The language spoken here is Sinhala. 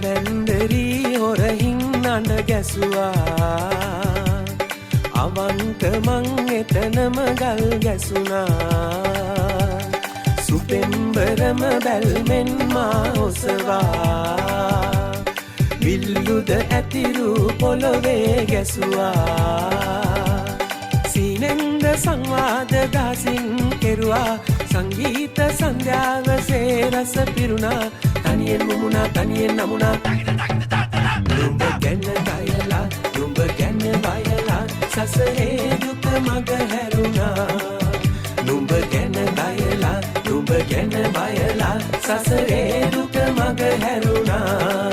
ලැබෙන්ඩරී හොරහින් අඬ ගැසුවා අවන්ත මං එතනම ගල් ගැසුනා සුපෙම්බරම බැල්මෙන් මා ඔසවා විල්ලුද ඇතිරු පොළොවේ ගැසුවා සීනෙන්ද සංවාද දහසින් කෙරුවා සංගීත සංධ්‍යාවසේ රස පිරුණා තනියෙන් මුමුණා තනියෙන් නමුණා නුඹ ගැන ගයලා නුඹ ගැන බයලා සසරේ දුක මග හැරුණා නුඹ ගැන බයලා නුඹ ගැන බයලා සසරේ දුක මග හැරුණා